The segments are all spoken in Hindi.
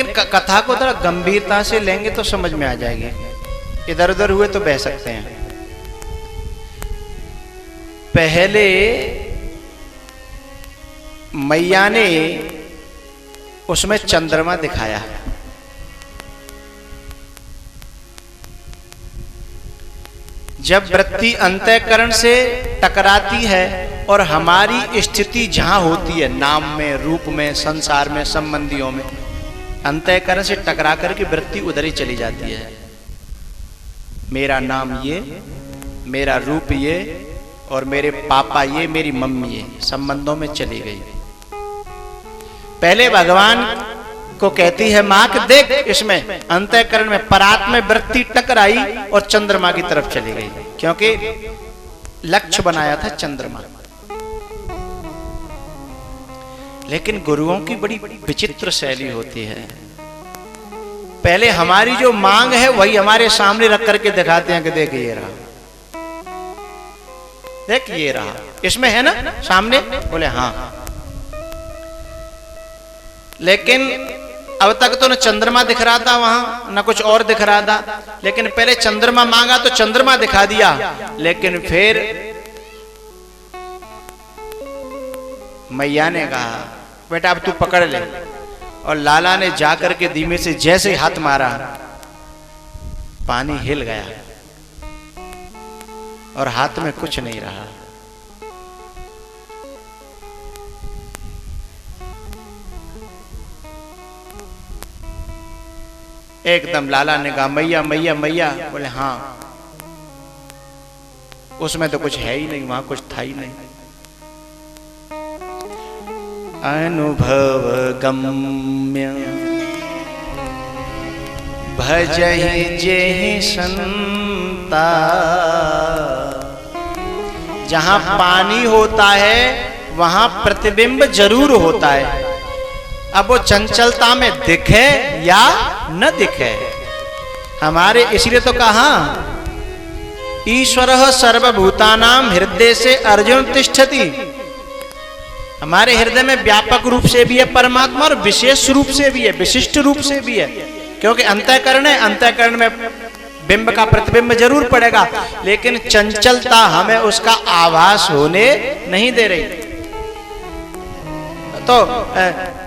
लेकिन कथा को थोड़ा गंभीरता से लेंगे तो समझ में आ जाएगी, इधर उधर हुए तो बह सकते हैं। पहले मैया ने उसमें चंद्रमा दिखाया, जब वृत्ति अंतःकरण से टकराती है और हमारी स्थिति जहां होती है, नाम में, रूप में, संसार में, संबंधियों में, अंतःकरण से टकरा करके वृत्ति उधर ही चली जाती है। मेरा नाम ये, मेरा रूप ये, और मेरे पापा ये, मेरी मम्मी ये, संबंधों में चली गई। पहले भगवान को कहती है मां कि देख, इसमें अंतःकरण में परात्म में वृत्ति टकराई और चंद्रमा की तरफ चली गई, क्योंकि लक्ष्य बनाया था चंद्रमा। लेकिन गुरुओं की बड़ी विचित्र शैली होती है। पहले हमारी जो मांग है वही हमारे सामने रख करके दिखाते हैं कि देख ये रहा, देख ये रहा, इसमें है ना सामने, बोले हाँ। लेकिन अब तक तो न चंद्रमा दिख रहा था वहां, न कुछ और दिख रहा था। लेकिन पहले चंद्रमा मांगा तो चंद्रमा दिखा दिया, लेकिन फिर मैया ने कहा बेटा अब तू पकड़ ले, और लाला ने जाकर के धीमे से जैसे हाथ मारा, पानी हिल गया और हाथ में कुछ नहीं रहा। एकदम लाला ने कहा मैया मैया मैया, बोले हाँ, उसमें तो कुछ है ही नहीं, वहां कुछ था ही नहीं। अनुभव गम्य भजहि जेहि संता, जहां पानी होता है वहां प्रतिबिंब जरूर होता है। अब वो चंचलता में दिखे या न दिखे, हमारे इसलिए तो कहा ईश्वरः सर्वभूतानां हृदय से अर्जुन तिष्ठति। हमारे हृदय में व्यापक रूप से भी है परमात्मा और विशेष रूप से भी है, विशिष्ट रूप से भी है, क्योंकि अंतःकरण है, अंतःकरण में बिंब का प्रतिबिंब जरूर पड़ेगा, लेकिन चंचलता हमें उसका आभास होने नहीं दे रही। तो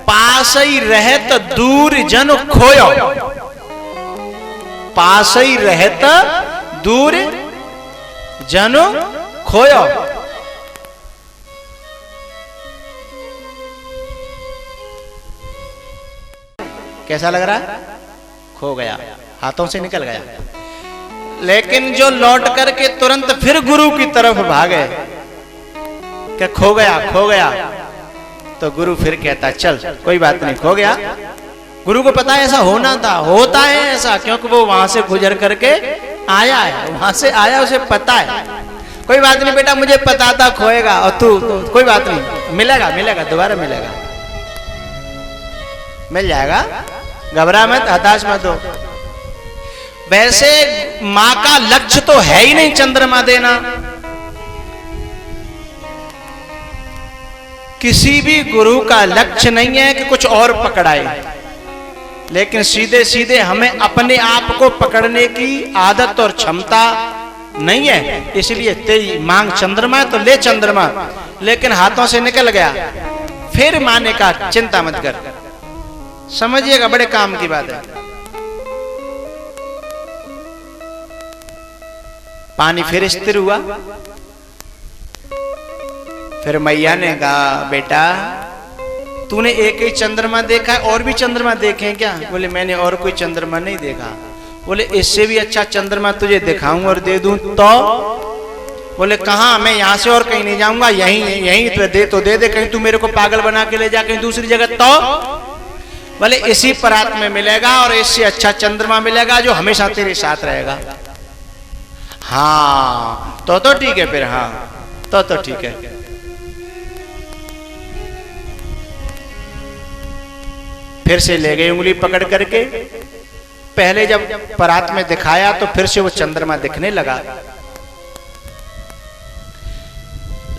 पास ही रहत दूर जन खोयो, पास ही रहत दूर जन खोयो। कैसा लग रहा है? खो गया, हाथों से निकल गया। लेकिन जो लौट करके तुरंत फिर गुरु की तरफ भागे कि खो गया खो गया, तो गुरु फिर कहता चल कोई बात नहीं, खो गया। गुरु को पता है ऐसा होना था, होता है ऐसा, क्योंकि वो वहां से गुजर करके आया है, वहां से आया, उसे पता है। कोई बात नहीं बेटा, मुझे पता था खोएगा, और तू तो कोई बात नहीं, मिलेगा मिलेगा, दोबारा मिलेगा, मिल जाएगा, घबरा मत, हताश मत हो। वैसे मां का लक्ष्य तो है ही नहीं चंद्रमा देना। किसी भी गुरु का लक्ष्य नहीं है कि कुछ और पकड़ाए, लेकिन सीधे सीधे हमें अपने आप को पकड़ने की आदत और क्षमता नहीं है। इसलिए तेरी मांग चंद्रमा तो ले चंद्रमा, लेकिन हाथों से निकल गया। फिर मां ने कहा चिंता मत कर, समझिएगा बड़े काम की बात है। पानी फिर स्थिर हुआ। फिर मैया ने कहा बेटा तूने एक ही चंद्रमा देखा है, और भी चंद्रमा देखे हैं क्या? बोले मैंने और कोई चंद्रमा नहीं देखा। बोले इससे भी अच्छा चंद्रमा तुझे दिखाऊं और दे दूं तो? बोले कहां, मैं यहां से और कहीं नहीं जाऊंगा, यहीं यहीं तो दे दे, कहीं तू मेरे को पागल बना के ले जा कहीं दूसरी जगह तो? बोले इसी परात में मिलेगा और इससे अच्छा चंद्रमा मिलेगा जो हमेशा तेरे साथ रहेगा। हाँ तो ठीक है फिर, हाँ तो ठीक है। फिर से ले गए उंगली पकड़ करके। पहले जब परात में दिखाया तो फिर से वो चंद्रमा दिखने लगा।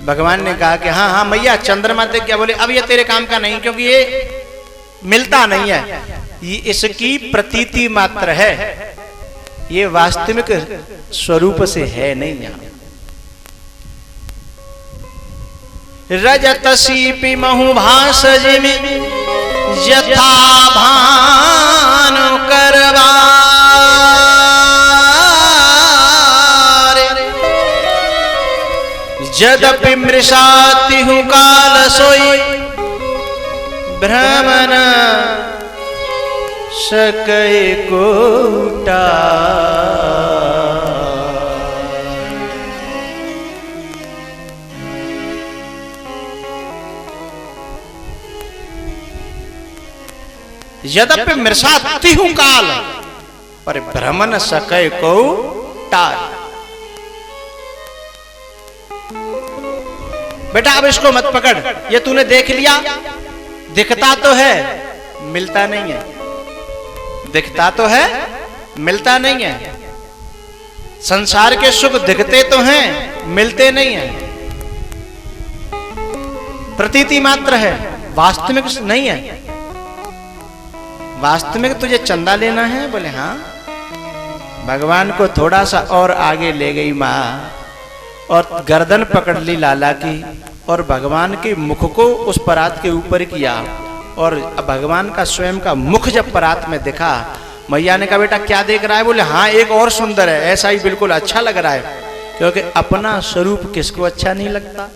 भगवान ने कहा कि हाँ मैया चंद्रमा दिख गया। बोले अब ये तेरे काम का नहीं, क्योंकि ये मिलता नहीं है। ये इसकी प्रतीति मात्र है, ये वास्तविक स्वरूप से है नहीं। यहां रजत सीपी महु भाषज में यथा भानु करवा, यद्यपि मृषाति हूँ काल सोई भ्रमण सकै कोटा। यद्यपि मृषाति हूँ काल पर भ्रमण सकै को टाल। बेटा अब इसको मत पकड़, ये तूने देख लिया, दिखता तो है मिलता नहीं है, दिखता तो है मिलता नहीं है। संसार के सुख दिखते तो हैं मिलते नहीं है, प्रतीति मात्र है, वास्तविक नहीं है। वास्तविक तुझे चंदा लेना है? बोले हाँ। भगवान को थोड़ा सा और आगे ले गई माँ और गर्दन पकड़ ली लाला की और भगवान के मुख को उस परात के ऊपर किया और भगवान का स्वयं का मुख जब परात में दिखा, मैया ने कहा बेटा क्या देख रहा है? बोले हाँ एक और सुंदर है, ऐसा ही बिल्कुल अच्छा लग रहा है। क्योंकि अपना स्वरूप किसको अच्छा नहीं लगता?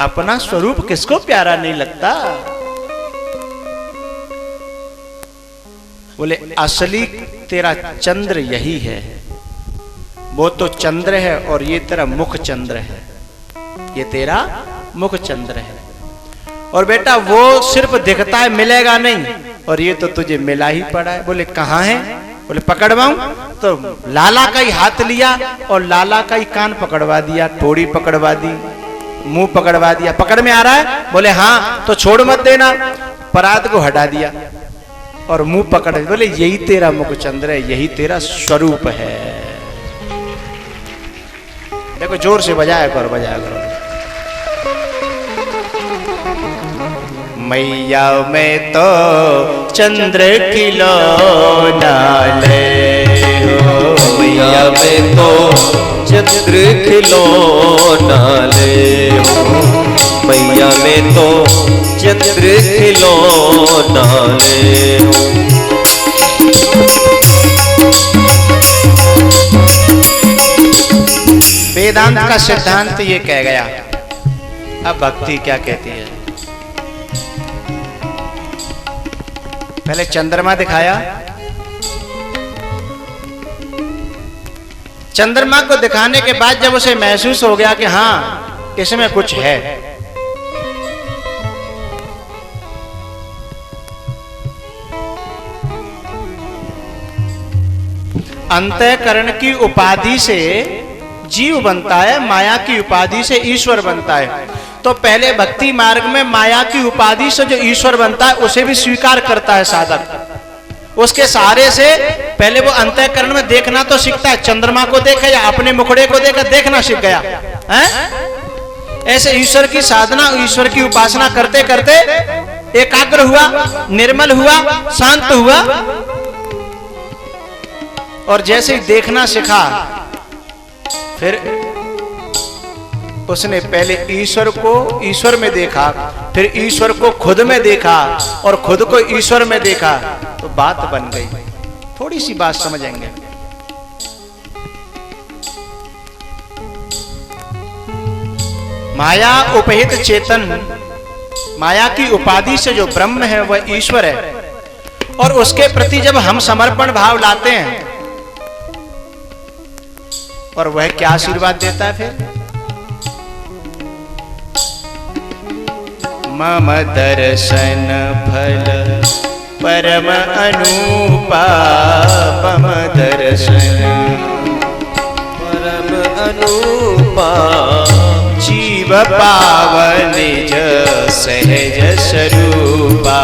अपना स्वरूप किसको प्यारा नहीं लगता? बोले असली तेरा चंद्र यही है, वो तो चंद्र है और ये तेरा मुख चंद्र है, ये तेरा मुख चंद्र है। और बेटा वो सिर्फ दिखता है मिलेगा नहीं, और ये तो तुझे मिला ही पड़ा है। बोले कहाँ है? बोले पकड़वाऊं? तो लाला का ही हाथ लिया और लाला का ही कान पकड़वा दिया, ठोड़ी पकड़वा दी, मुंह पकड़वा दिया। पकड़ में आ रहा है? बोले हाँ। तो छोड़ मत देना। परात को हटा दिया और मुंह पकड़। बोले यही तेरा मुख चंद्र है, यही तेरा स्वरूप है। देखो जोर से बजाया करो, बजाया करो। मैया में तो चंद्र खिलौना ले हो, मैया में तो चंद्र खिलौना ले हो, मैया में तो चंद्र खिलौना ले हो। वेदांत का सिद्धांत ये कह गया। अब भक्ति क्या कहती है? पहले चंद्रमा दिखाया, चंद्रमा को दिखाने के बाद जब उसे महसूस हो गया कि हाँ इसमें कुछ है, अंतःकरण की उपाधि से जीव बनता है, माया की उपाधि से ईश्वर बनता है। तो पहले भक्ति मार्ग में माया की उपाधि से जो ईश्वर बनता है उसे भी स्वीकार करता है साधक। उसके सहारे से पहले वो अंतःकरण में देखना तो सीखता है। चंद्रमा को देखा या अपने मुखड़े को देखा, देखना सीख गया है? ऐसे ईश्वर की साधना, ईश्वर की उपासना करते करते एकाग्र हुआ, निर्मल हुआ, शांत हुआ। और जैसे ही देखना सीखा, फिर उसने पहले ईश्वर को ईश्वर में देखा, फिर ईश्वर को खुद में देखा और खुद को ईश्वर में देखा, तो बात बन गई। थोड़ी सी बात समझेंगे। माया उपहित चेतन, माया की उपाधि से जो ब्रह्म है वह ईश्वर है। और उसके प्रति जब हम समर्पण भाव लाते हैं, और वह क्या आशीर्वाद देता है फिर? मम दर्शन फल परम अनुपा, मम दर्शन परम अनुपा, जीव पावन निज सहज स्वरूपा,